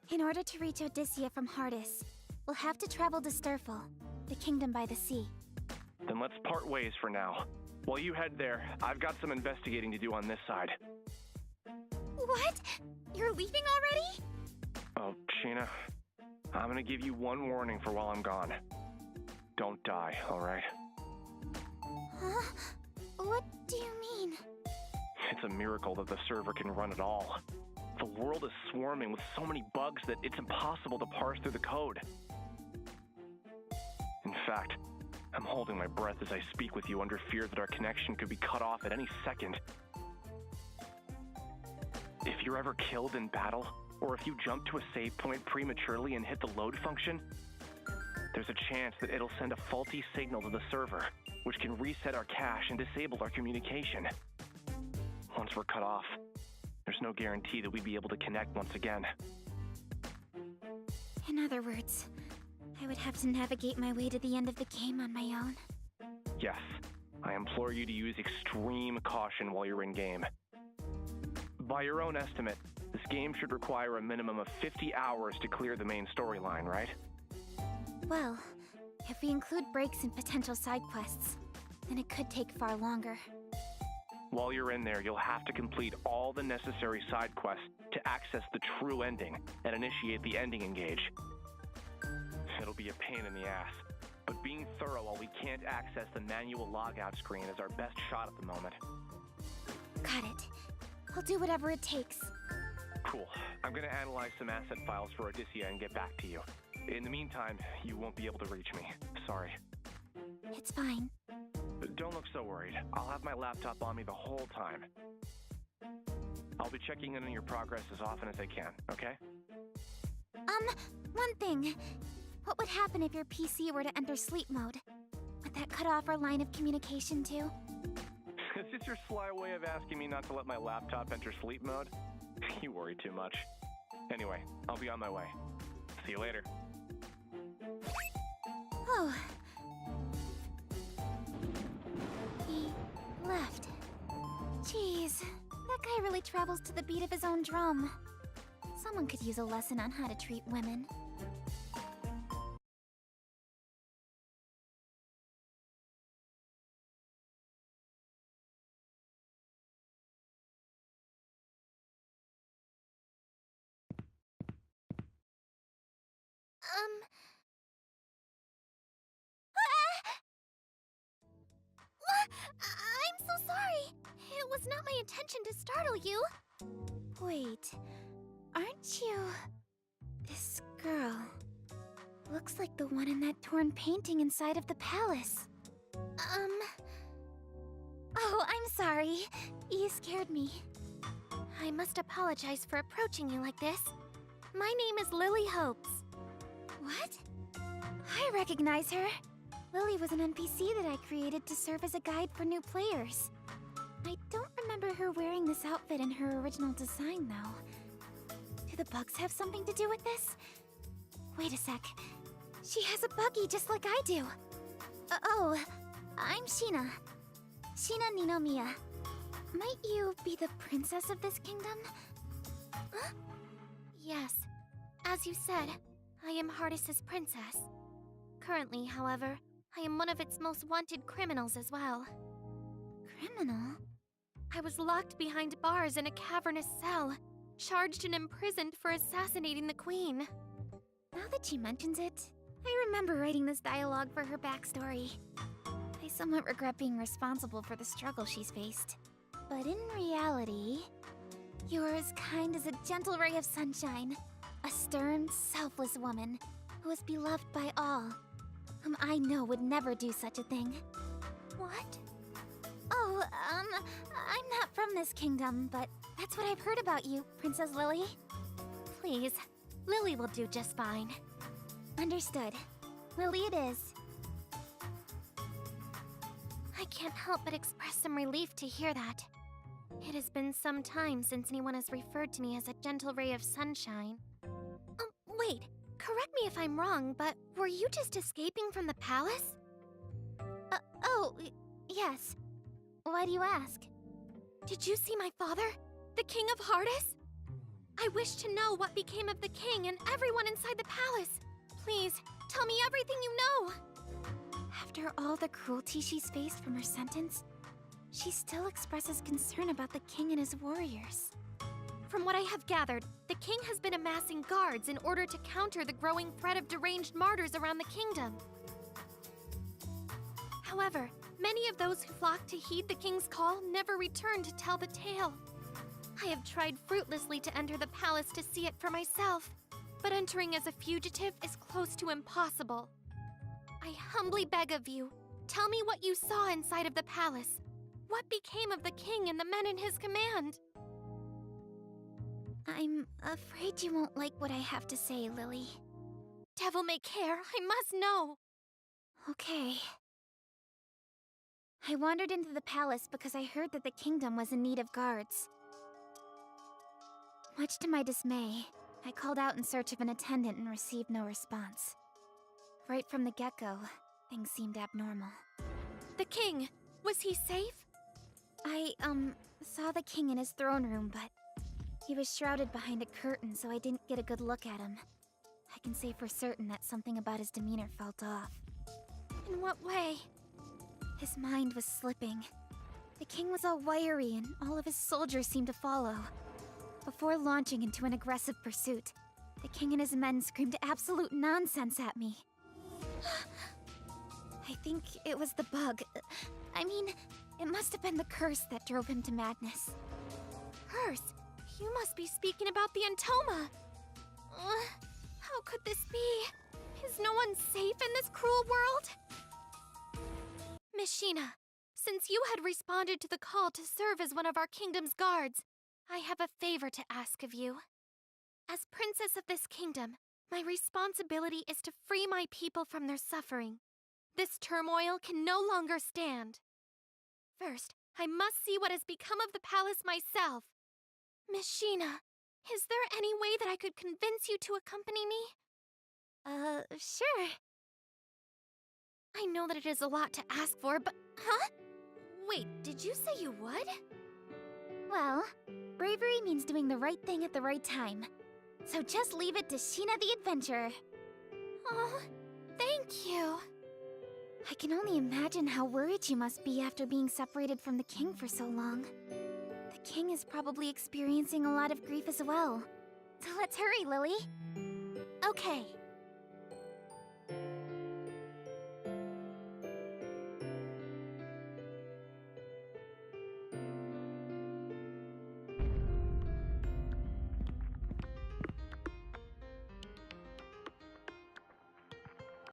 In order to reach Odysseia from Hardis, we'll have to travel to Sturful, the kingdom by the sea. Then let's part ways for now. While you head there, I've got some investigating to do on this side. What? You're leaving already? Oh, Sheena, I'm gonna give you one warning for while I'm gone. Don't die, alright? Huh? What do you mean? It's a miracle that the server can run at all. The world is swarming with so many bugs that it's impossible to parse through the code. In fact, I'm holding my breath as I speak with you under fear that our connection could be cut off at any second. If you're ever killed in battle, or if you jump to a save point prematurely and hit the load function, there's a chance that it'll send a faulty signal to the server, which can reset our cache and disable our communication. Once we're cut off, there's no guarantee that we'd be able to connect once again. In other words, I would have to navigate my way to the end of the game on my own. Yes, I implore you to use extreme caution while you're in-game. By your own estimate, this game should require a minimum of 50 hours to clear the main storyline, right? Well, if we include breaks and potential side quests, then it could take far longer. While you're in there, you'll have to complete all the necessary side quests to access the true ending and initiate the ending engage. It'll be a pain in the ass, but being thorough while we can't access the manual logout screen is our best shot at the moment. Got it. I'll do whatever it takes. Cool. I'm gonna analyze some asset files for Odysseia and get back to you. In the meantime, you won't be able to reach me. Sorry. It's fine. Don't look so worried. I'll have my laptop on me the whole time. I'll be checking in on your progress as often as I can, okay? One thing. What would happen if your PC were to enter sleep mode? Would that cut off our line of communication too? Is this your sly way of asking me not to let my laptop enter sleep mode? You worry too much. Anyway, I'll be on my way. See you later. Oh. He left. Jeez, that guy really travels to the beat of his own drum. Someone could use a lesson on how to treat women. I'm so sorry. It was not my intention to startle you. Wait, aren't you this girl? Looks like the one in that torn painting inside of the palace. Oh, I'm sorry. You scared me. I must apologize for approaching you like this. My name is Lily Hopes. What? I recognize her. Lily was an NPC that I created to serve as a guide for new players. I don't remember her wearing this outfit in her original design, though. Do the bugs have something to do with this? Wait a sec. She has a buggy just like I do. Oh, I'm Sheena. Sheena Ninomiya. Might you be the princess of this kingdom? Huh? Yes. As you said, I am Hardis' princess. Currently, however, I am one of its most wanted criminals as well. Criminal? I was locked behind bars in a cavernous cell, charged and imprisoned for assassinating the queen. Now that she mentions it, I remember writing this dialogue for her backstory. I somewhat regret being responsible for the struggle she's faced. But in reality, you are as kind as a gentle ray of sunshine. A stern, selfless woman who is beloved by all, whom I know would never do such a thing. What? Oh, I'm not from this kingdom, but that's what I've heard about you, Princess Lily. Please, Lily will do just fine. Understood. Lily it is. I can't help but express some relief to hear that. It has been some time since anyone has referred to me as a gentle ray of sunshine. Wait, correct me if I'm wrong, but were you just escaping from the palace? Yes. Why do you ask? Did you see my father, the King of Hardis? I wish to know what became of the king and everyone inside the palace. Please, tell me everything you know. After all the cruelty she's faced from her sentence, she still expresses concern about the king and his warriors. From what I have gathered, the king has been amassing guards in order to counter the growing threat of deranged martyrs around the kingdom. However, many of those who flocked to heed the king's call never returned to tell the tale. I have tried fruitlessly to enter the palace to see it for myself, but entering as a fugitive is close to impossible. I humbly beg of you, tell me what you saw inside of the palace. What became of the king and the men in his command? I'm afraid you won't like what I have to say, Lily. Devil may care, I must know! Okay. I wandered into the palace because I heard that the kingdom was in need of guards. Much to my dismay, I called out in search of an attendant and received no response. Right from the get-go, things seemed abnormal. The king! Was he safe? I, saw the king in his throne room, but he was shrouded behind a curtain, so I didn't get a good look at him. I can say for certain that something about his demeanor felt off. In what way? His mind was slipping. The king was all wiry, and all of his soldiers seemed to follow. Before launching into an aggressive pursuit, the king and his men screamed absolute nonsense at me. I think it was the bug. I mean, it must have been the curse that drove him to madness. Curse? You must be speaking about the Entoma! How could this be? Is no one safe in this cruel world? Miss Sheena, since you had responded to the call to serve as one of our kingdom's guards, I have a favor to ask of you. As princess of this kingdom, my responsibility is to free my people from their suffering. This turmoil can no longer stand. First, I must see what has become of the palace myself. Miss Sheena, is there any way that I could convince you to accompany me? Sure. I know that it is a lot to ask for, but... Huh? Wait, did you say you would? Well, bravery means doing the right thing at the right time. So just leave it to Sheena the Adventurer. Oh, thank you. I can only imagine how worried you must be after being separated from the king for so long. The king is probably experiencing a lot of grief as well. So let's hurry, Lily. Okay,